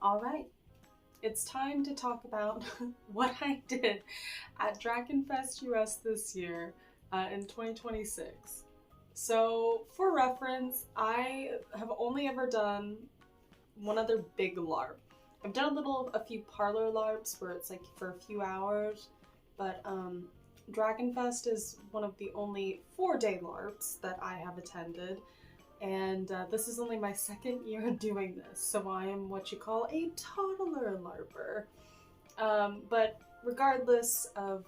Alright, it's time to talk about what I did at Drachenfest US this year in 2026. So, for reference, I have only ever done one other big LARP. I've done a few parlor LARPs where it's like for a few hours, but Dragonfest is one of the only 4-day LARPs that I have attended. And this is only my second year doing this, so I am what you call a toddler LARPer. But regardless of,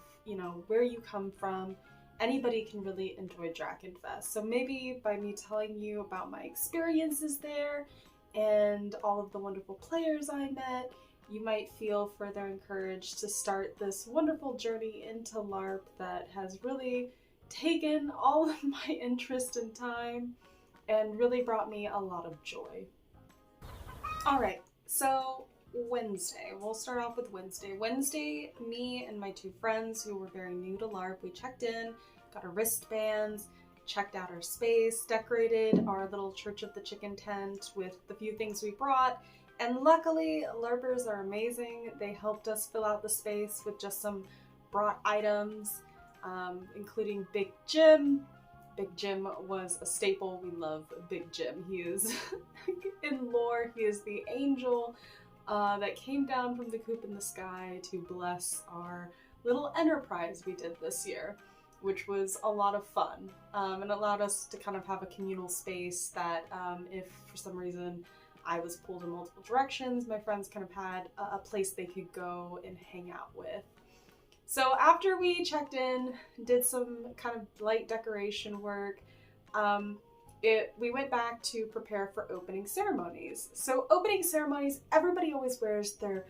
where you come from, anybody can really enjoy Drachenfest. So maybe by me telling you about my experiences there and all of the wonderful players I met, you might feel further encouraged to start this wonderful journey into LARP that has really taken all of my interest and time and really brought me a lot of joy. Alright, so Wednesday. We'll start off with Wednesday. Wednesday, me and my two friends who were very new to LARP, we checked in, got our wristbands, checked out our space, decorated our little Church of the Chicken tent with the few things we brought, and luckily, LARPers are amazing. They helped us fill out the space with just some brought items, including Big Jim. Big Jim was a staple. We love Big Jim. He is, in lore, he is the angel that came down from the coop in the sky to bless our little enterprise we did this year, which was a lot of fun and allowed us to kind of have a communal space that if for some reason I was pulled in multiple directions, my friends kind of had a place they could go and hang out with. So after we checked in, did some kind of light decoration work, we went back to prepare for opening ceremonies. So opening ceremonies, everybody always wears their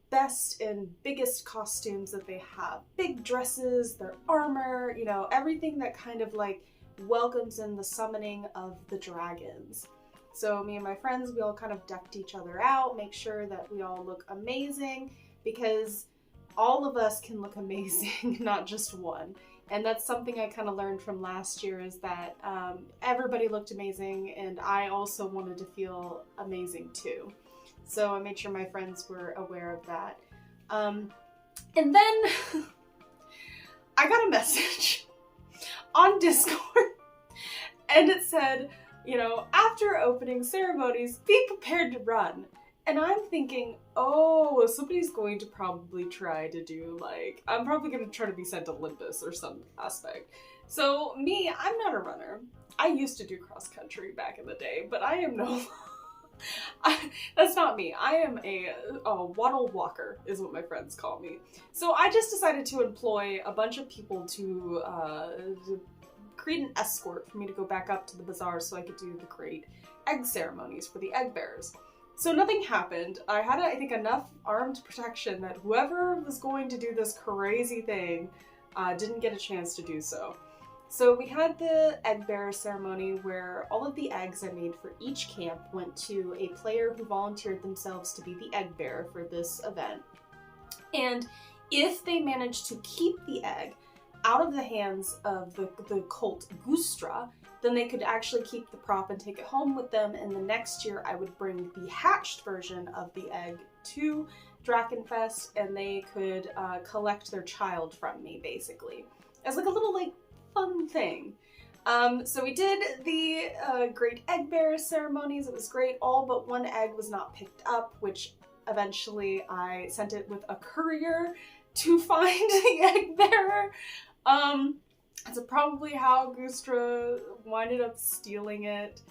best and biggest costumes that they have. Big dresses, their armor, everything that kind of like welcomes in the summoning of the dragons. So me and my friends, we all kind of decked each other out, make sure that we all look amazing, because all of us can look amazing, not just one. And that's something I kind of learned from last year, is that everybody looked amazing, and I also wanted to feel amazing too. So I made sure my friends were aware of that. And then I got a message on Discord, and it said, after opening ceremonies, be prepared to run. And I'm thinking, oh, somebody's going to probably try to do I'm probably going to try to be sent to Olympus or some aspect. So me, I'm not a runner. I used to do cross country back in the day, but I am no, that's not me. I am a waddle walker is what my friends call me. So I just decided to employ a bunch of people to create an escort for me to go back up to the bazaar so I could do the great egg ceremonies for the egg bearers. So nothing happened. I had, I think, enough armed protection that whoever was going to do this crazy thing didn't get a chance to do so. So we had the egg bearer ceremony where all of the eggs I made for each camp went to a player who volunteered themselves to be the egg bearer for this event. And if they managed to keep the egg out of the hands of the cult Gustra, then they could actually keep the prop and take it home with them, and the next year I would bring the hatched version of the egg to Drachenfest, and they could collect their child from me, basically, as like a little fun thing. So we did the great egg bearer ceremonies. It was great. All but one egg was not picked up, which eventually I sent it with a courier to find the egg bearer. That's probably how Gustra winded up stealing it.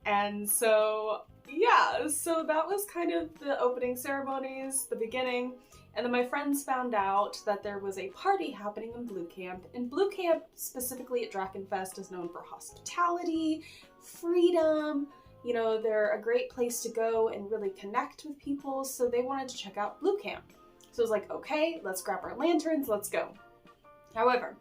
And so, yeah, so that was kind of the opening ceremonies, the beginning. And then my friends found out that there was a party happening in Blue Camp. And Blue Camp, specifically at Drachenfest, is known for hospitality, freedom. They're a great place to go and really connect with people. So they wanted to check out Blue Camp. So I was like, okay, let's grab our lanterns, let's go. However,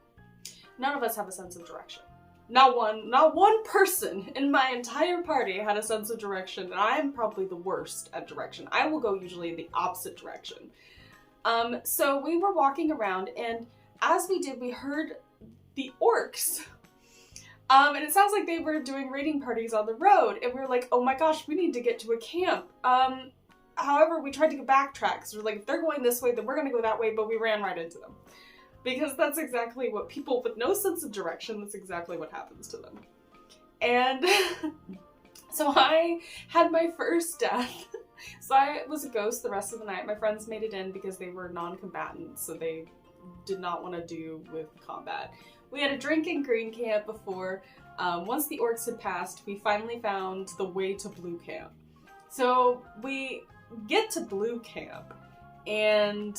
none of us have a sense of direction. Not one person in my entire party had a sense of direction, and I am probably the worst at direction. I will go usually in the opposite direction. So we were walking around, and as we did, we heard the orcs. And it sounds like they were doing raiding parties on the road, and we were like, oh my gosh, we need to get to a camp. However, we tried to go backtrack, because we're like, if they're going this way, then we're going to go that way, but we ran right into them. Because that's exactly what people with no sense of direction, that's exactly what happens to them. And so I had my first death. So I was a ghost the rest of the night. My friends made it in because they were non-combatants, so they did not want to do with combat. We had a drink in Green Camp before. Once the orcs had passed, we finally found the way to Blue Camp. So we get to Blue Camp, and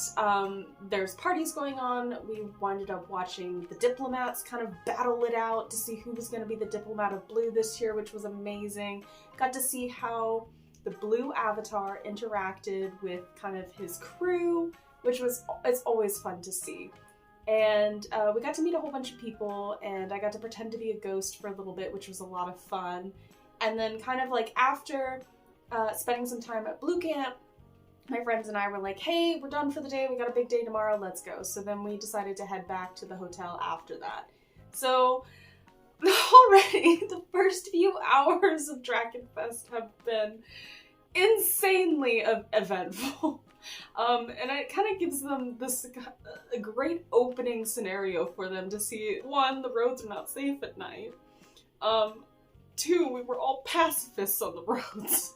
there's parties going on. We winded up watching the diplomats kind of battle it out to see who was going to be the diplomat of Blue this year, which was amazing. Got to see how the Blue avatar interacted with kind of his crew, which was, it's always fun to see. And we got to meet a whole bunch of people, and I got to pretend to be a ghost for a little bit, which was a lot of fun. And then kind of like after spending some time at Blue Camp, my friends and I were like, hey, we're done for the day, we got a big day tomorrow, let's go. So then we decided to head back to the hotel after that. So already the first few hours of Drachenfest have been insanely eventful. And it kind of gives them this a great opening scenario for them to see, one, the roads are not safe at night. Two, we were all pacifists on the roads.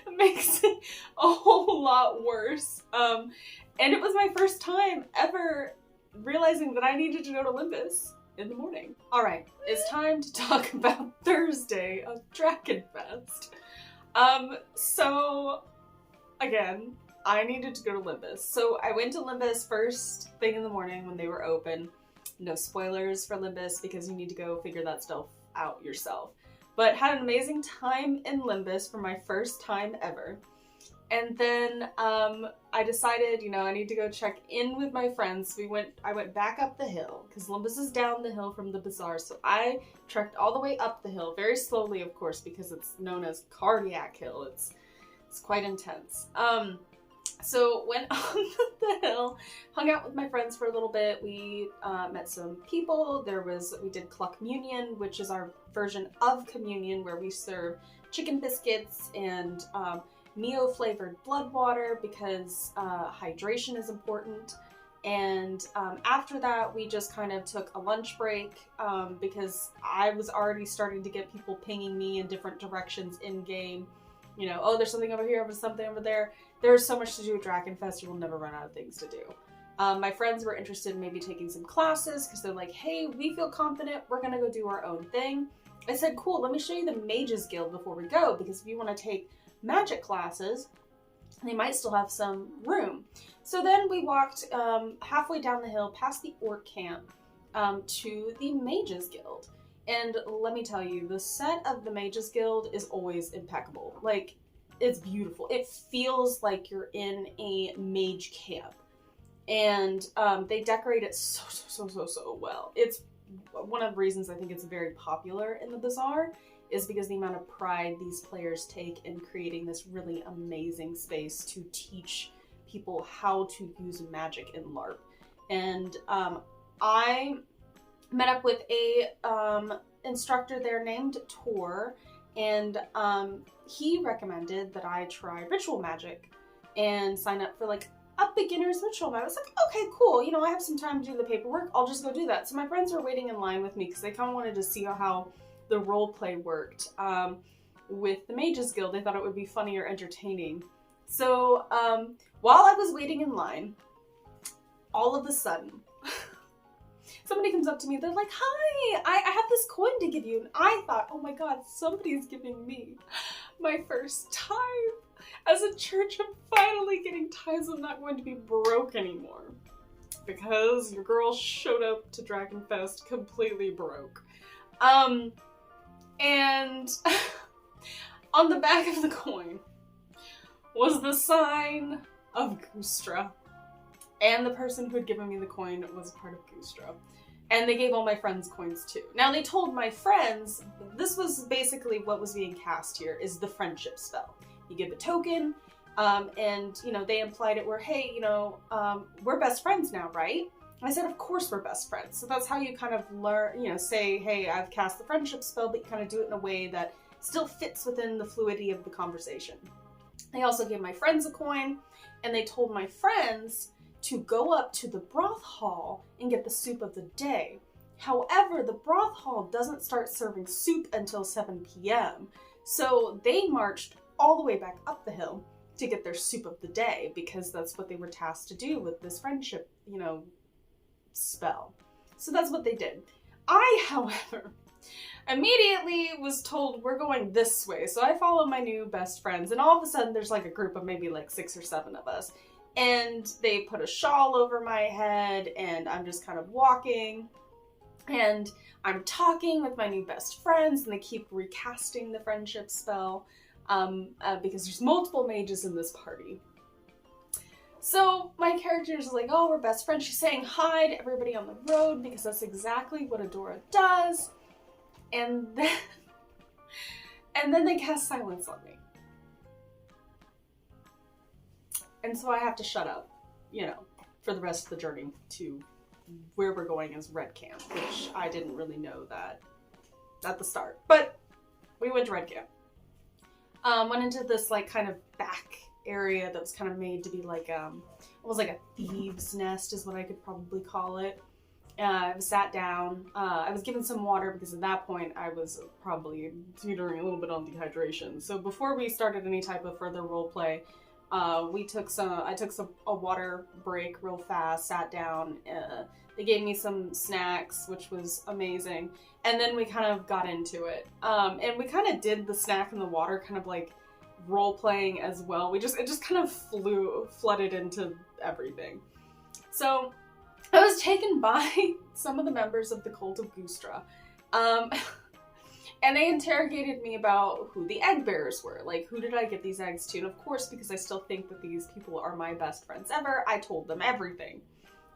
It makes it a whole lot worse. And it was my first time ever realizing that I needed to go to Limbus in the morning. Alright, it's time to talk about Thursday of Dragonfest. So, again, I needed to go to Limbus. So I went to Limbus first thing in the morning when they were open. No spoilers for Limbus because you need to go figure that stuff out yourself. But had an amazing time in Limbus for my first time ever. And then I decided, you know, I need to go check in with my friends. I went back up the hill because Limbus is down the hill from the bazaar. So I trekked all the way up the hill, very slowly, of course, because it's known as Cardiac Hill. It's quite intense. So went on the hill, hung out with my friends for a little bit. We met some people. We did Cluck Communion, which is our version of communion where we serve chicken biscuits and Neo-flavored blood water because hydration is important. And after that, we just kind of took a lunch break because I was already starting to get people pinging me in different directions in-game. You know, oh, there's something over here, there's something over there. There's so much to do at Dragonfest, you will never run out of things to do. My friends were interested in maybe taking some classes because they're like, hey, we feel confident, we're gonna go do our own thing. I said, cool, let me show you the Mages Guild before we go, because if you want to take magic classes, they might still have some room. So then we walked halfway down the hill past the Orc Camp to the Mages Guild. And let me tell you, the set of the Mages Guild is always impeccable. Like, it's beautiful. It feels like you're in a mage camp. And they decorate it so well. It's one of the reasons I think it's very popular in the bazaar is because the amount of pride these players take in creating this really amazing space to teach people how to use magic in LARP. And I met up with a instructor there named Tor, and he recommended that I try ritual magic and sign up for like a beginner's ritual magic. I was like, okay, cool, you know, I have some time to do the paperwork, I'll just go do that. So my friends were waiting in line with me because they kind of wanted to see how the role play worked with the Mages Guild. They thought it would be funny or entertaining. So while I was waiting in line, all of a sudden, somebody comes up to me, they're like, hi, I have this coin to give you. And I thought, oh my god, somebody's giving me my first tithe. As a church, I'm finally getting tithes. I'm not going to be broke anymore. Because your girl showed up to Dragonfest completely broke. And on the back of the coin was the sign of Goostra. And the person who had given me the coin was part of Goostra. And they gave all my friends coins too. Now they told my friends, this was basically what was being cast here, is the friendship spell. You give a token, and you know, they implied it were, hey, you know, we're best friends now, right? And I said, of course we're best friends. So that's how you kind of learn, you know, say, hey, I've cast the friendship spell, but you kind of do it in a way that still fits within the fluidity of the conversation. They also gave my friends a coin, and they told my friends to go up to the broth hall and get the soup of the day. However, the broth hall doesn't start serving soup until 7 p.m. So they marched all the way back up the hill to get their soup of the day, because that's what they were tasked to do with this friendship, you know, spell. So that's what they did. I, however, immediately was told we're going this way. So I follow my new best friends, and all of a sudden there's like a group of maybe like 6 or 7 of us. And they put a shawl over my head, and I'm just kind of walking. And I'm talking with my new best friends, and they keep recasting the friendship spell because there's multiple mages in this party. So my character is like, oh, we're best friends. She's saying hi to everybody on the road because that's exactly what Adora does. And then they cast silence on me. And so I have to shut up, you know, for the rest of the journey to where we're going as Red Camp, which I didn't really know that at the start. But we went to Red Camp. Went into this like kind of back area that was kind of made to be like it was like a thieves' nest is what I could probably call it. I was sat down. I was given some water because at that point I was probably teetering a little bit on dehydration. So before we started any type of further role play, I took a water break real fast, sat down. They gave me some snacks, which was amazing. And then we kind of got into it. And we kind of did the snack and the water kind of like role playing as well. It just kind of flooded into everything. So I was taken by some of the members of the cult of Gustra. And they interrogated me about who the egg bearers were. Like, who did I get these eggs to? And of course, because I still think that these people are my best friends ever, I told them everything.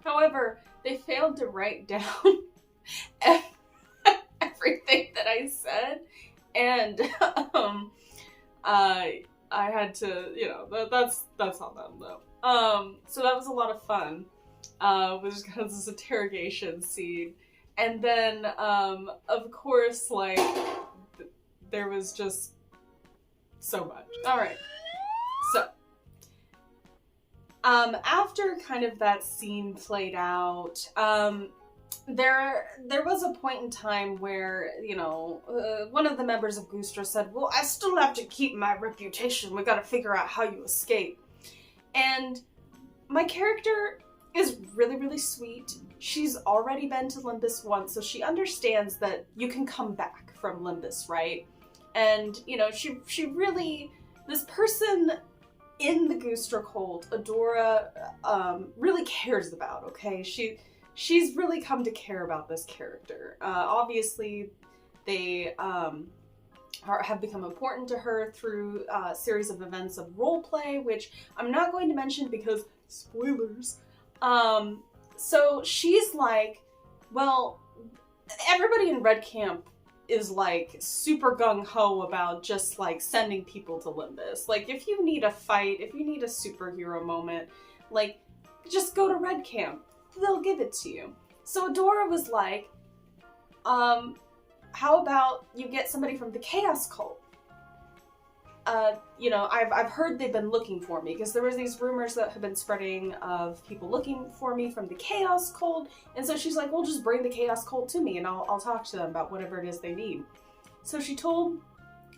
However, they failed to write down everything that I said. And I had to, you know, that's on them though. So that was a lot of fun. It was just kind of this interrogation scene. And then, of course, like, there was just so much. All right. So, after kind of that scene played out, there was a point in time where, you know, one of the members of Gustra said, well, I still have to keep my reputation. We gotta figure out how you escape. And my character is really, really sweet. She's already been to Limbus once, so she understands that you can come back from Limbus, right? And, you know, she really, this person in the Gustra cult, Adora, really cares about, okay? She's really come to care about this character. Obviously, they have become important to her through a series of events of roleplay, which I'm not going to mention because spoilers. So she's like, well, everybody in Red Camp is like super gung-ho about just like sending people to Limbus. Like, if you need a fight, if you need a superhero moment, like, just go to Red Camp. They'll give it to you. So Adora was like, how about you get somebody from the Chaos Cult? You know, I've heard they've been looking for me, because there was these rumors that have been spreading of people looking for me from the Chaos Cult, and so she's like, well, just bring the Chaos Cult to me and I'll talk to them about whatever it is they need. So she told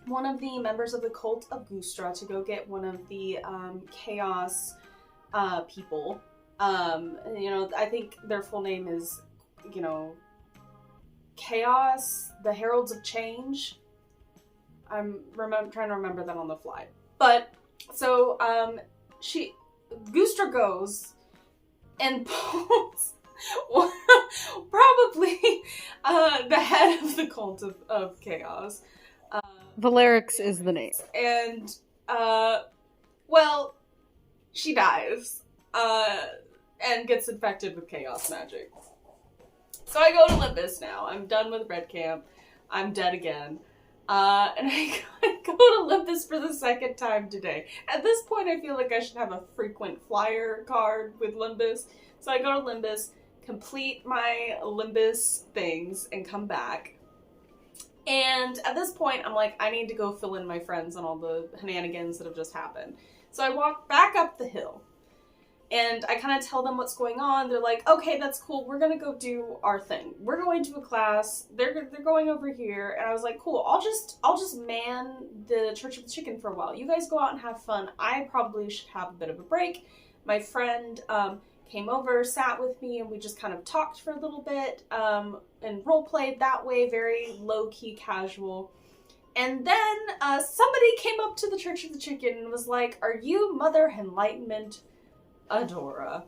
one of the members of the cult of Gustra to go get one of the Chaos people. You know, I think their full name is, you know, Chaos, the Heralds of Change. I'm trying to remember that on the fly. But, so, Gustra goes and pulls probably the head of the cult of Chaos. Valerix is the name. And, well, she dies, and gets infected with chaos magic. So I go to Limbus now. I'm done with Red Camp. I'm dead again. And I go to Limbus for the second time today. At this point, I feel like I should have a frequent flyer card with Limbus. So I go to Limbus, complete my Limbus things, and come back. And at this point, I'm like, I need to go fill in my friends on all the shenanigans that have just happened. So I walk back up the hill. And I kind of tell them what's going on. They're like, okay, that's cool. We're going to go do our thing. We're going to a class. They're going over here. And I was like, cool, I'll just man the Church of the Chicken for a while. You guys go out and have fun. I probably should have a bit of a break. My friend came over, sat with me, and we just kind of talked for a little bit and role played that way, very low-key, casual. And then somebody came up to the Church of the Chicken and was like, are you Mother Enlightenment Adora?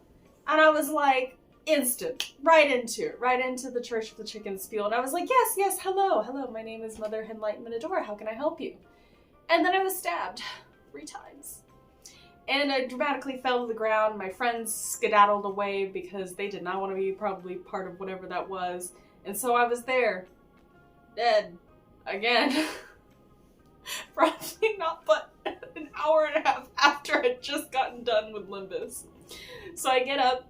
And I was like, instant, right into the Church of the Chicken spiel. And I was like, yes, hello, my name is Mother Enlightenment Adora, how can I help you? And then I was stabbed 3 times. And I dramatically fell to the ground. My friends skedaddled away because they did not want to be probably part of whatever that was. And so I was there, dead, again. Probably not but an hour and a half after I'd just gotten done with Limbus. So I get up,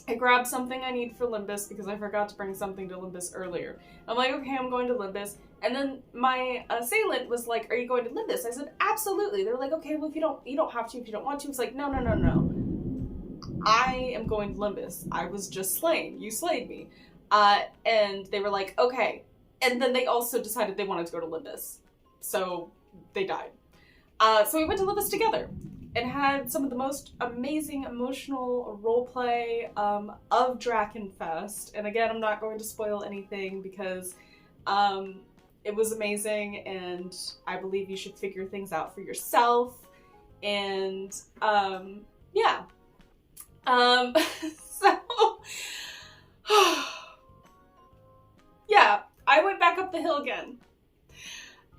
I grab something I need for Limbus because I forgot to bring something to Limbus earlier. I'm like, okay, I'm going to Limbus. And then my assailant was like, are you going to Limbus? I said, absolutely. They're like, okay, well, you don't have to if you don't want to. It's like, no. I am going to Limbus. I was just slain. You slayed me. And they were like, okay. And then they also decided they wanted to go to Limbus. So they died. So we went to Limbus together and had some of the most amazing emotional roleplay of Drachenfest. And again, I'm not going to spoil anything because it was amazing, and I believe you should figure things out for yourself. And yeah. So yeah, I went back up the hill again.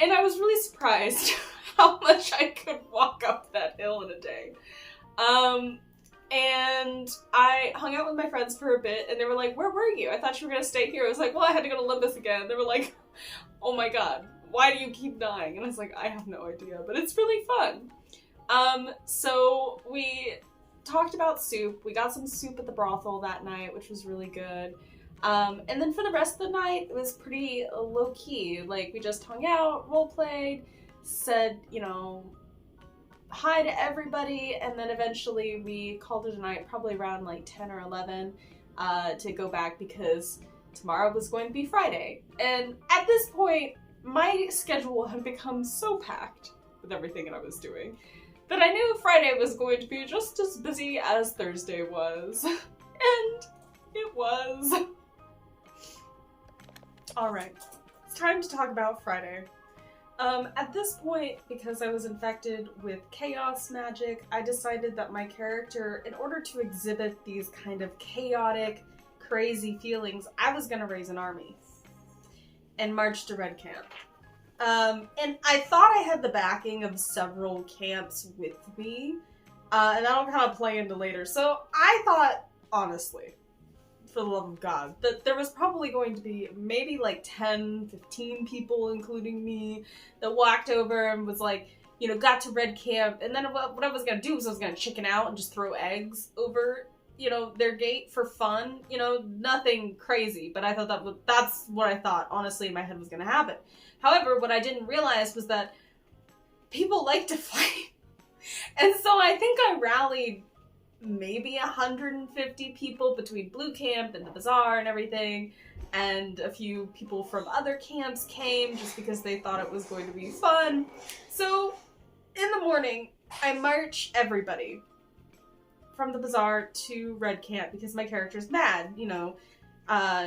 And I was really surprised how much I could walk up that hill in a day. And I hung out with my friends for a bit, and they were like, where were you? I thought you were going to stay here. I was like, well, I had to go to Limbus again. They were like, oh my god, why do you keep dying? And I was like, I have no idea, but it's really fun. So we talked about soup. We got some soup at the brothel that night, which was really good. And then for the rest of the night, it was pretty low-key. Like, we just hung out, role-played, said, you know, hi to everybody, and then eventually we called it a night, probably around like 10 or 11, to go back because tomorrow was going to be Friday. And at this point, my schedule had become so packed with everything that I was doing that I knew Friday was going to be just as busy as Thursday was. And it was. Alright, it's time to talk about Friday. At this point, because I was infected with chaos magic, I decided that my character, in order to exhibit these kind of chaotic, crazy feelings, I was gonna raise an army and march to Red Camp. And I thought I had the backing of several camps with me, and that'll kind of play into later. So I thought, honestly, for the love of God, that there was probably going to be maybe like 10, 15 people, including me, that walked over and was like, you know, got to Red Camp, and then what I was gonna do was I was gonna chicken out and just throw eggs over, you know, their gate for fun, you know, nothing crazy, but I thought that's what I thought, honestly, in my head was gonna happen. However, what I didn't realize was that people like to fight, and so I think I rallied maybe 150 people between Blue Camp and the Bazaar and everything, and a few people from other camps came just because they thought it was going to be fun. So, in the morning, I march everybody from the Bazaar to Red Camp because my character's mad, you know.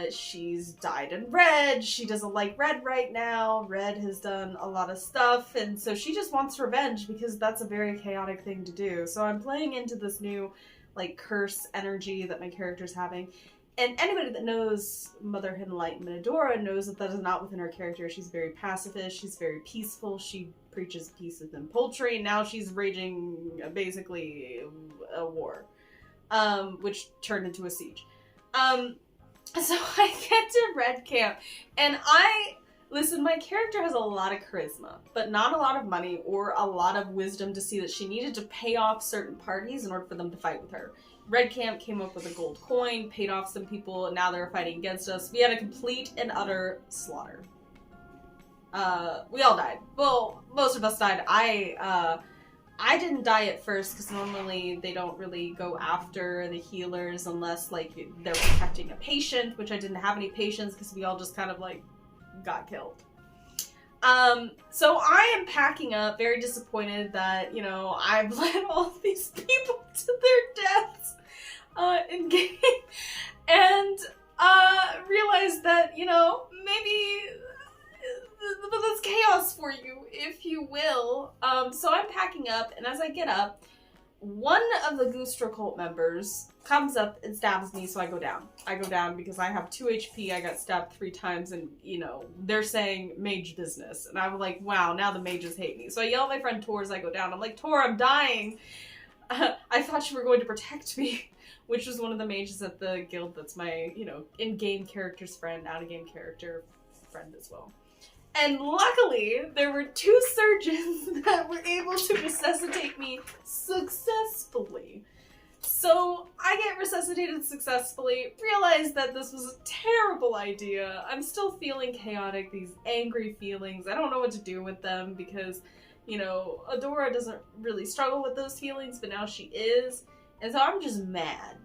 She's dyed in red, she doesn't like red right now, red has done a lot of stuff, and so she just wants revenge because that's a very chaotic thing to do. So I'm playing into this new, like, curse energy that my character's having, and anybody that knows Mother Enlightenment Adora knows that that is not within her character. She's very pacifist, she's very peaceful, she preaches peace within poultry, and now she's raging, basically, a war, which turned into a siege. So I get to Red Camp, and listen, my character has a lot of charisma, but not a lot of money or a lot of wisdom to see that she needed to pay off certain parties in order for them to fight with her. Red Camp came up with a gold coin, paid off some people, and now they're fighting against us. We had a complete and utter slaughter. We all died. Well, most of us died. I didn't die at first because normally they don't really go after the healers unless like they're protecting a patient, which I didn't have any patients because we all just kind of like got killed. So I am packing up, very disappointed that, you know, I've led all of these people to their deaths in game, and realized that, you know, maybe that's chaos for you, if you will. So I'm packing up, and as I get up, one of the Goostra cult members comes up and stabs me, so I go down. I go down because I have 2 HP, I got stabbed 3 times, and, you know, they're saying mage business. And I'm like, wow, now the mages hate me. So I yell at my friend Tor as I go down. I'm like, Tor, I'm dying! I thought you were going to protect me. Which was one of the mages at the guild that's my, you know, in-game character's friend, out-of-game character friend as well. And luckily, there were 2 surgeons that were able to resuscitate me successfully. So I get resuscitated successfully, realize that this was a terrible idea. I'm still feeling chaotic, these angry feelings. I don't know what to do with them because, you know, Adora doesn't really struggle with those feelings, but now she is. And so I'm just mad.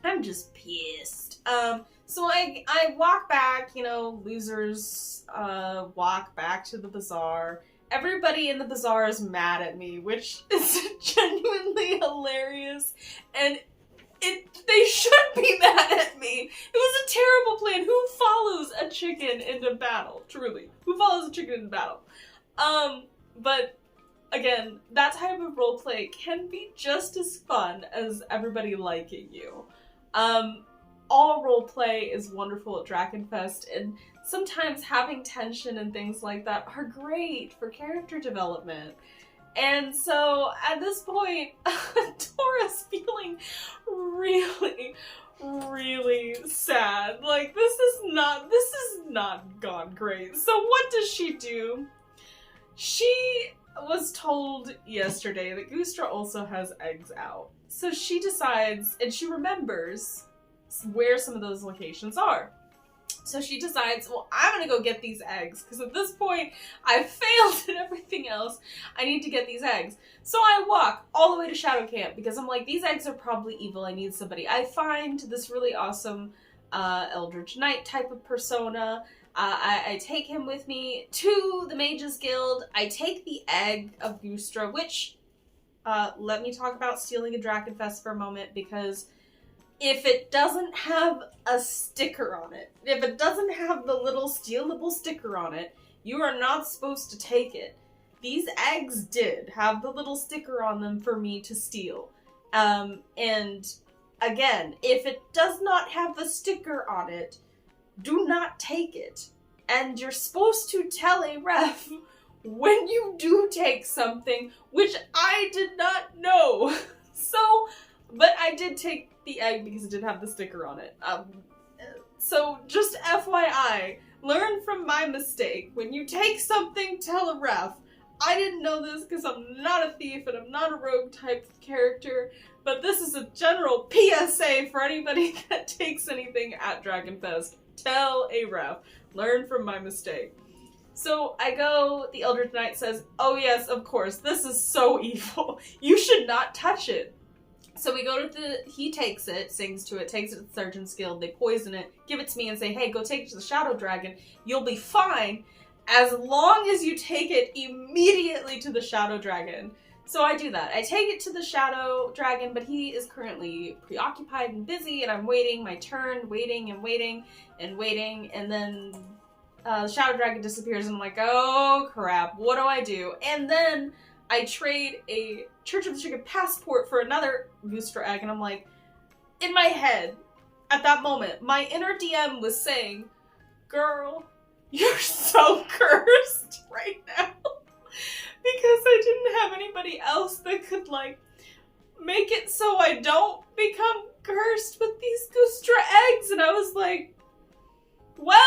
I'm just pissed. So I walk back, you know, losers walk back to the bazaar. Everybody in the bazaar is mad at me, which is genuinely hilarious. And they should be mad at me. It was a terrible plan. Who follows a chicken into battle? Truly. Who follows a chicken into battle? But again, that type of roleplay can be just as fun as everybody liking you. All roleplay is wonderful at Drachenfest, and sometimes having tension and things like that are great for character development. And so, at this point, Dora's feeling really, really sad. Like, this is not gone great. So what does she do? She was told yesterday that Goostra also has eggs out. So she decides, and she remembers where some of those locations are. So she decides, well, I'm gonna go get these eggs, because at this point, I've failed at everything else. I need to get these eggs. So I walk all the way to Shadow Camp, because I'm like, these eggs are probably evil, I need somebody. I find this really awesome Eldritch Knight type of persona. I take him with me to the Mages Guild. I take the egg of Goostra, which, let me talk about stealing a Drachenfest for a moment, because if it doesn't have a sticker on it, if it doesn't have the little stealable sticker on it, you are not supposed to take it. These eggs did have the little sticker on them for me to steal. And again, if it does not have the sticker on it, do not take it. And you're supposed to tell a ref when you do take something, which I did not know. So, but I did take the egg because it did have the sticker on it. So just FYI, learn from my mistake. When you take something, tell a ref. I didn't know this because I'm not a thief and I'm not a rogue type character, but this is a general PSA for anybody that takes anything at Dragonfest. Tell a ref. Learn from my mistake. So I go, the Eldritch Knight says, oh yes, of course, this is so evil. You should not touch it. So we go to he takes it, sings to it, takes it to the Surgeon's Guild, they poison it, give it to me and say, hey, go take it to the Shadow Dragon. You'll be fine as long as you take it immediately to the Shadow Dragon. So I do that. I take it to the Shadow Dragon, but he is currently preoccupied and busy, and I'm waiting my turn, waiting and waiting and waiting, and then the Shadow Dragon disappears, and I'm like, oh crap, what do I do? And then I trade a Church of the Chicken passport for another Goostra egg, and I'm like, in my head, at that moment, my inner DM was saying, girl, you're so cursed right now. Because I didn't have anybody else that could, like, make it so I don't become cursed with these Goostra eggs. And I was like, well,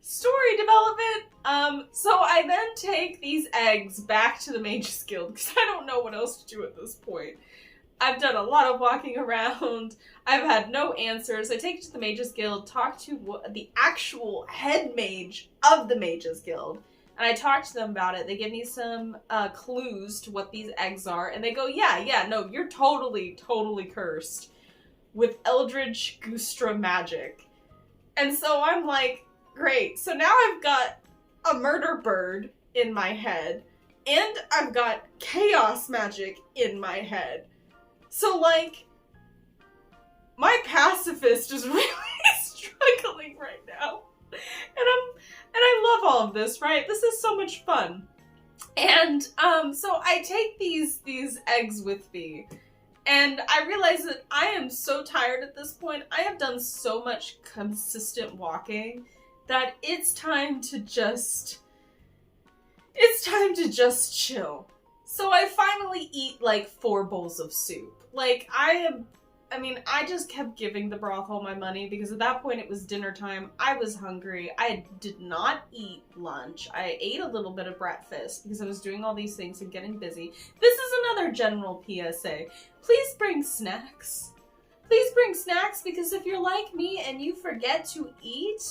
story development. So I then take these eggs back to the Mages Guild, because I don't know what else to do at this point. I've done a lot of walking around. I've had no answers. I take it to the Mages Guild, talk to the actual head mage of the Mages Guild, and I talk to them about it. They give me some clues to what these eggs are, and they go, yeah, no, you're totally cursed with Eldritch Gustra magic. And so I'm like, great. So now I've got a murder bird in my head, and I've got chaos magic in my head. So, like, my pacifist is really struggling right now. And I love all of this, right? This is so much fun. And, so I take these eggs with me, and I realize that I am so tired at this point. I have done so much consistent walking that it's time to just chill. So I finally eat like 4 bowls of soup. Like, I just kept giving the brothel my money because at that point it was dinner time. I was hungry. I did not eat lunch. I ate a little bit of breakfast because I was doing all these things and getting busy. This is another general PSA. Please bring snacks. Please bring snacks, because if you're like me and you forget to eat,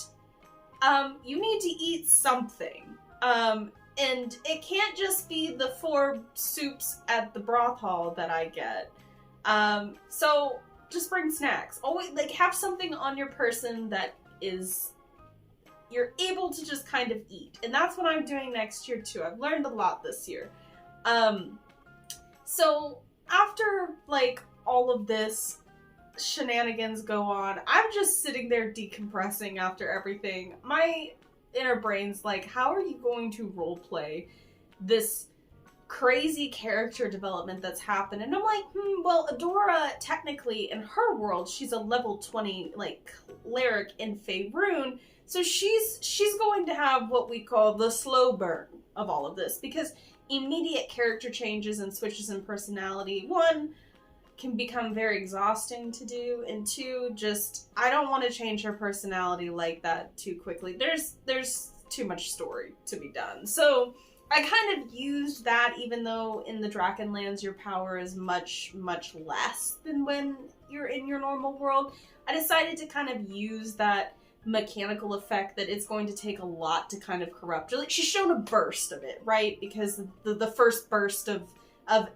you need to eat something. And it can't just be the 4 soups at the broth hall that I get. So just bring snacks. Always, like, have something on your person that you're able to just kind of eat. And that's what I'm doing next year too. I've learned a lot this year. So after, like, all of this shenanigans go on, I'm just sitting there decompressing after everything. My inner brain's like, how are you going to roleplay this crazy character development that's happened? And I'm like, well, Adora, technically, in her world, she's a level 20, like, cleric in Faerun, so she's going to have what we call the slow burn of all of this, because immediate character changes and switches in personality, 1, can become very exhausting to do, and 2, just, I don't want to change her personality like that too quickly. There's too much story to be done. So I kind of used that, even though in the Drakenlands your power is much, much less than when you're in your normal world. I decided to kind of use that mechanical effect that it's going to take a lot to kind of corrupt her. Like, she's shown a burst of it, right? Because the first burst of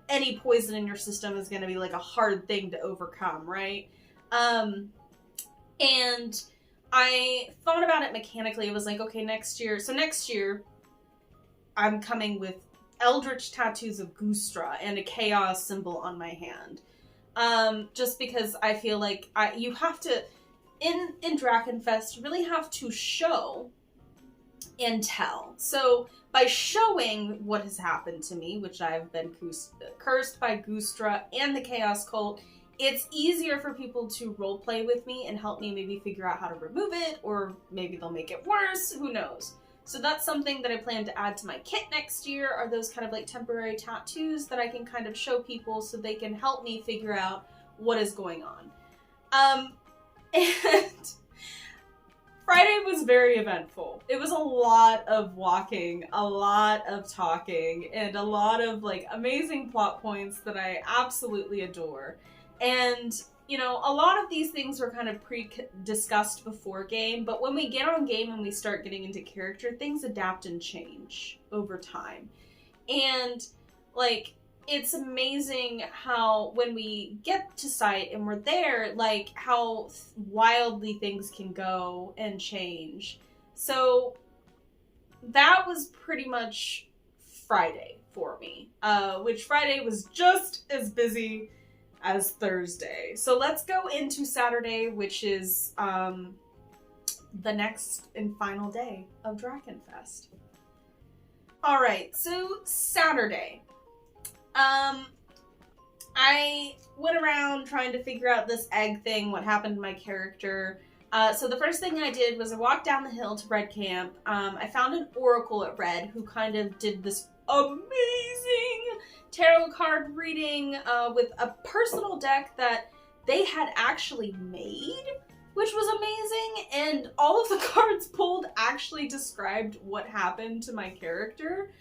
any poison in your system is going to be like a hard thing to overcome, right? And I thought about it mechanically. It was like, okay, next year I'm coming with Eldritch tattoos of Gustra and a chaos symbol on my hand. Just because I feel like you have to, in Drachenfest, you really have to show and tell. So by showing what has happened to me, which I've been cursed by Gustra and the Chaos Cult, it's easier for people to roleplay with me and help me maybe figure out how to remove it, or maybe they'll make it worse, who knows. So that's something that I plan to add to my kit next year, are those kind of like temporary tattoos that I can kind of show people so they can help me figure out what is going on. And Friday was very eventful. It was a lot of walking, a lot of talking, and a lot of like amazing plot points that I absolutely adore. And, you know, a lot of these things were kind of discussed before game, but when we get on game and we start getting into character, things adapt and change over time. And, like, it's amazing how when we get to site and we're there, like, how wildly things can go and change. So that was pretty much Friday for me, which Friday was just as busy as Thursday. So let's go into Saturday, which is the next and final day of Drachenfest. Alright, so Saturday. I went around trying to figure out this egg thing, what happened to my character. So the first thing I did was I walked down the hill to Red Camp. I found an oracle at Red who kind of did this amazing tarot card reading with a personal deck that they had actually made, which was amazing. And all of the cards pulled actually described what happened to my character,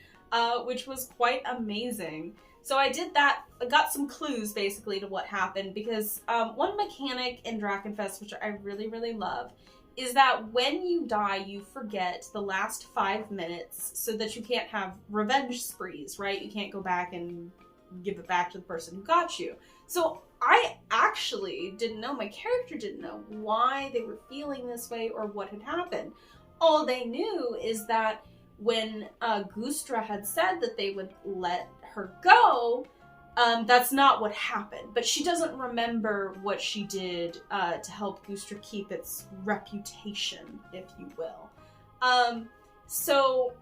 which was quite amazing. So I did that. I got some clues basically to what happened because one mechanic in Drachenfest, which I really, really love, is that when you die, you forget the last 5 minutes so that you can't have revenge sprees, right? You can't go back and give it back to the person who got you. So I actually didn't know, my character didn't know why they were feeling this way or what had happened. All they knew is that when Gustra had said that they would let her go, that's not what happened. But she doesn't remember what she did to help Gustra keep its reputation, if you will. So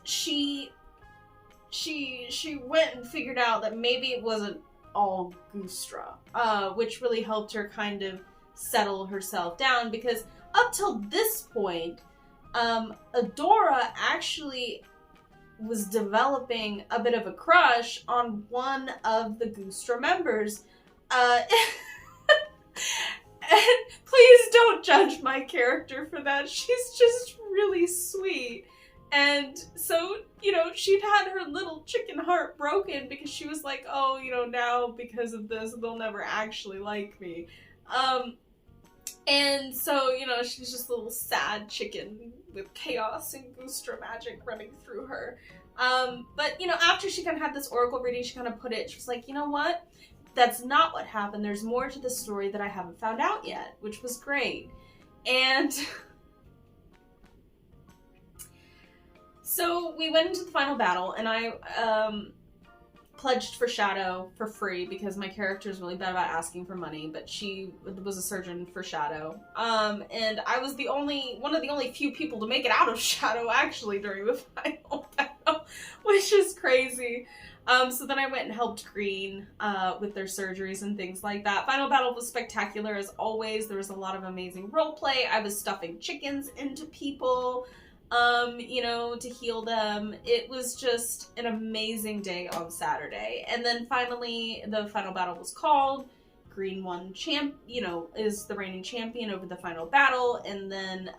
she went and figured out that maybe it wasn't all Gustra, which really helped her kind of settle herself down, because up till this point, Adora actually was developing a bit of a crush on one of the Gustra members. And please don't judge my character for that. She's just really sweet. And so, you know, she'd had her little chicken heart broken because she was like, oh, you know, now because of this, they'll never actually like me. And so, you know, she's just a little sad chicken with chaos and Gustra magic running through her. But, you know, after she kind of had this oracle reading, she kind of put it, she was like, you know what? That's not what happened. There's more to the story that I haven't found out yet, which was great. And so we went into the final battle, and I pledged for Shadow for free because my character is really bad about asking for money, but she was a surgeon for Shadow. And I was one of the only few people to make it out of Shadow actually during the final battle, which is crazy. So then I went and helped Green with their surgeries and things like that. Final battle was spectacular as always. There was a lot of amazing roleplay. I was stuffing chickens into people, you know, to heal them. It was just an amazing day on Saturday. And then finally, the final battle was called. Green won is the reigning champion over the final battle. And then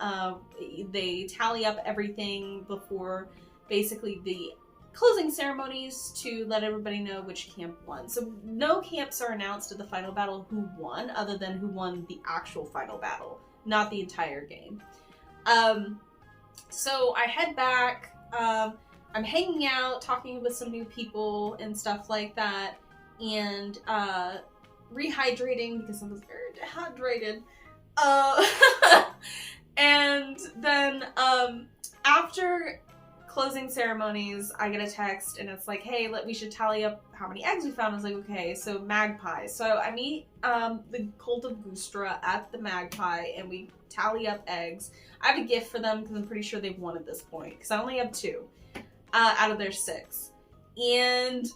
they tally up everything before basically the closing ceremonies to let everybody know which camp won. So no camps are announced at the final battle who won, other than who won the actual final battle, not the entire game. So I head back, I'm hanging out, talking with some new people and stuff like that, and rehydrating because I was very dehydrated. And then after closing ceremonies, I get a text and it's like, hey, we should tally up how many eggs we found. I was like, okay, so magpies. So I meet the cult of Gustra at the magpie and we tally up eggs. I have a gift for them because I'm pretty sure they've won at this point because I only have 2 out of their 6. And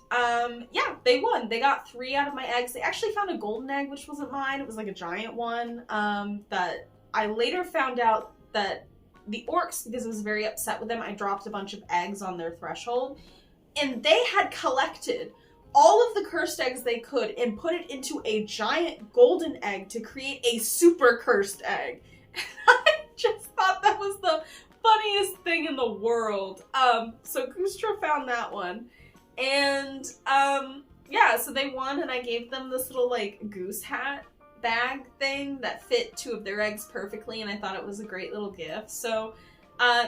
yeah, they won. They got 3 out of my eggs. They actually found a golden egg, which wasn't mine. It was like a giant one that I later found out that the orcs, because I was very upset with them, I dropped a bunch of eggs on their threshold, and they had collected all of the cursed eggs they could and put it into a giant golden egg to create a super cursed egg. And I just thought that was the funniest thing in the world. So Gustra found that one. And yeah, so they won, and I gave them this little like goose hat bag thing that fit 2 of their eggs perfectly, and I thought it was a great little gift. So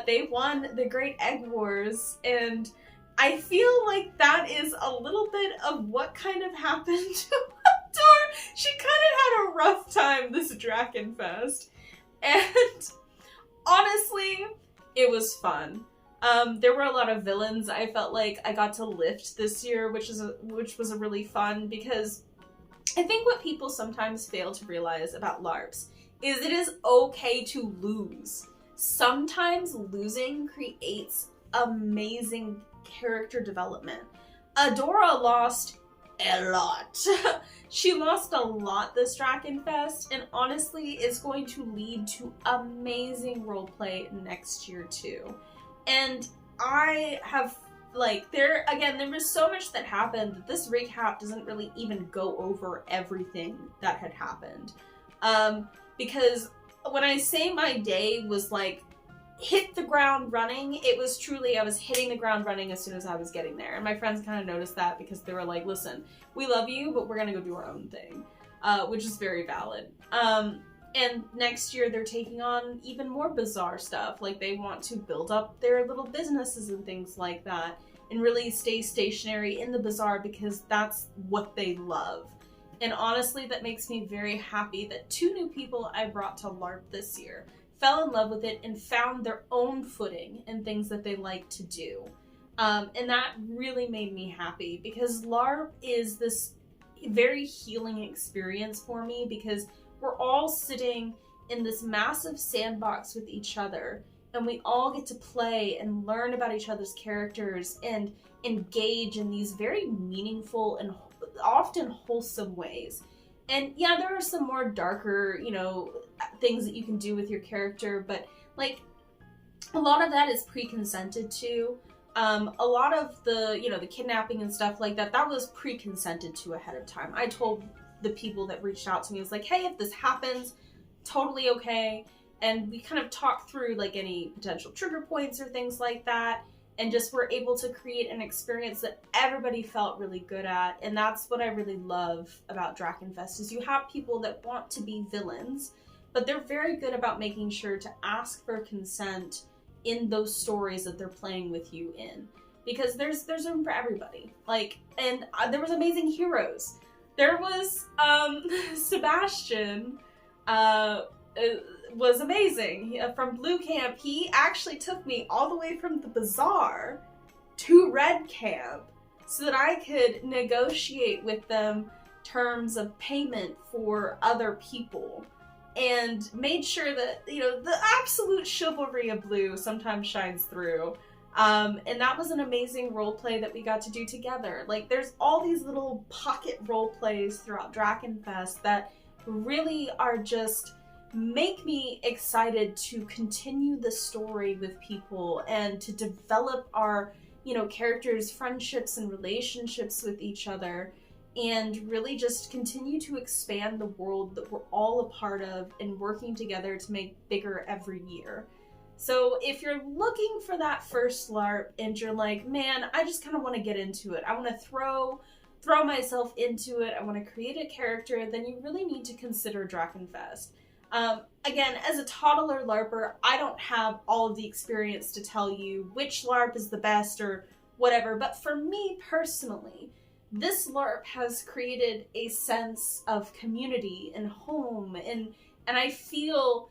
they won the Great Egg Wars, and I feel like that is a little bit of what kind of happened to Adora. She kind of had a rough time this Drachenfest, and honestly, it was fun. There were a lot of villains I felt like I got to lift this year, which was a really fun, because I think what people sometimes fail to realize about LARPs is it is okay to lose. Sometimes losing creates amazing character development. Adora lost a lot. She lost a lot this Drachenfest, and honestly is going to lead to amazing roleplay next year too. And I have there was so much that happened that this recap doesn't really even go over everything that had happened. Because when I say my day was like hit the ground running. It was truly, I was hitting the ground running as soon as I was getting there. And my friends kind of noticed that because they were like, listen, we love you, but we're going to go do our own thing, which is very valid. And next year they're taking on even more bizarre stuff. Like they want to build up their little businesses and things like that and really stay stationary in the bazaar because that's what they love. And honestly, that makes me very happy that 2 new people I brought to LARP this year fell in love with it and found their own footing in things that they like to do. And that really made me happy because LARP is this very healing experience for me because we're all sitting in this massive sandbox with each other and we all get to play and learn about each other's characters and engage in these very meaningful and often wholesome ways. And yeah, there are some more darker, you know, things that you can do with your character, but like a lot of that is pre-consented to. A lot of the, you know, the kidnapping and stuff like that, that was pre-consented to ahead of time. I told the people that reached out to me, I was like, hey, if this happens, totally okay. And we kind of talked through like any potential trigger points or things like that. And just were able to create an experience that everybody felt really good at. And that's what I really love about Drachenfest is you have people that want to be villains, but they're very good about making sure to ask for consent in those stories that they're playing with you in. Because there's room for everybody. Like, and there was amazing heroes. There was, Sebastian, was amazing. From Blue Camp, he actually took me all the way from the bazaar to Red Camp so that I could negotiate with them terms of payment for other people and made sure that, you know, the absolute chivalry of Blue sometimes shines through. And that was an amazing role play that we got to do together. Like, there's all these little pocket role plays throughout Drachenfest that really are just make me excited to continue the story with people and to develop our, you know, characters' friendships and relationships with each other and really just continue to expand the world that we're all a part of and working together to make bigger every year. So if you're looking for that first LARP and you're like, man, I just kind of want to get into it, I want to throw myself into it, I want to create a character, then you really need to consider Drachenfest. Again, as a toddler LARPer, I don't have all of the experience to tell you which LARP is the best or whatever, but for me personally, this LARP has created a sense of community and home, and I feel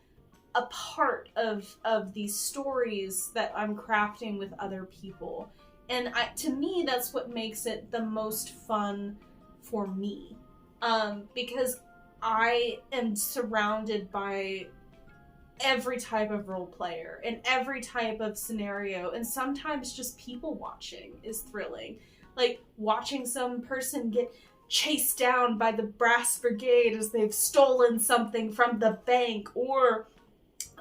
a part of these stories that I'm crafting with other people. And to me, that's what makes it the most fun for me. Because I am surrounded by every type of role player and every type of scenario, and sometimes just people watching is thrilling. Like watching some person get chased down by the brass brigade as they've stolen something from the bank, or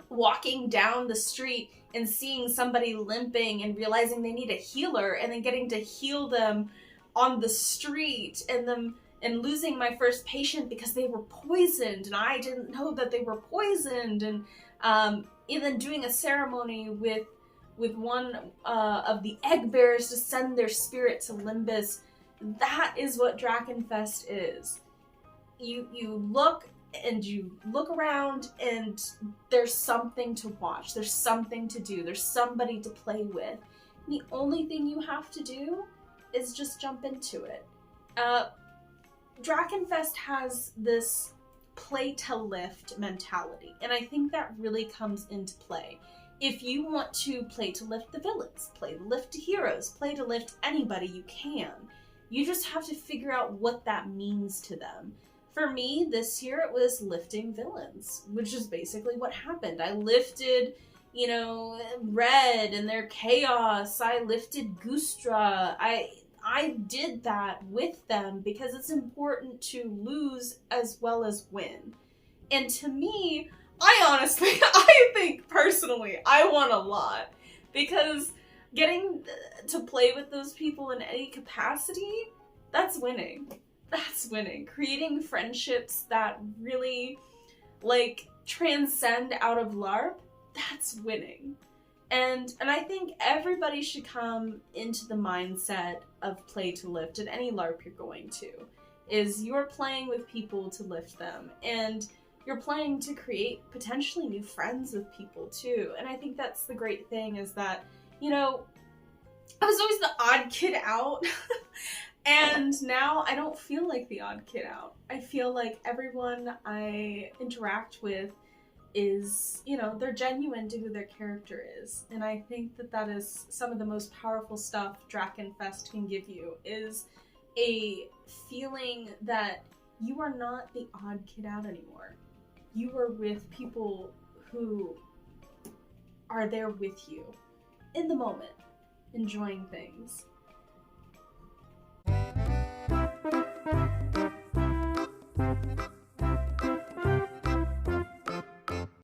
walking down the street and seeing somebody limping and realizing they need a healer and then getting to heal them on the street, and losing my first patient because they were poisoned and I didn't know that they were poisoned, and then doing a ceremony with one of the egg bearers to send their spirit to Limbus. That is what Drachenfest is. You look and you look around and there's something to watch, there's something to do, there's somebody to play with. And the only thing you have to do is just jump into it. Drachenfest has this play to lift mentality, and I think that really comes into play. If you want to play to lift the villains, play to lift the heroes, play to lift anybody, you can. You just have to figure out what that means to them. For me, this year it was lifting villains, which is basically what happened. I lifted, you know, Red and their chaos. I lifted Gustra. I did that with them because it's important to lose as well as win. And to me, I think personally, I won a lot because getting to play with those people in any capacity, that's winning. That's winning. Creating friendships that really, like, transcend out of LARP, that's winning. And I think everybody should come into the mindset of play to lift at any LARP you're going to. Is you're playing with people to lift them, and you're playing to create potentially new friends with people too. And I think that's the great thing, is that, you know, I was always the odd kid out. And now I don't feel like the odd kid out. I feel like everyone I interact with is, you know, they're genuine to who their character is. And I think that that is some of the most powerful stuff Drachenfest can give you, is a feeling that you are not the odd kid out anymore. You are with people who are there with you in the moment, enjoying things.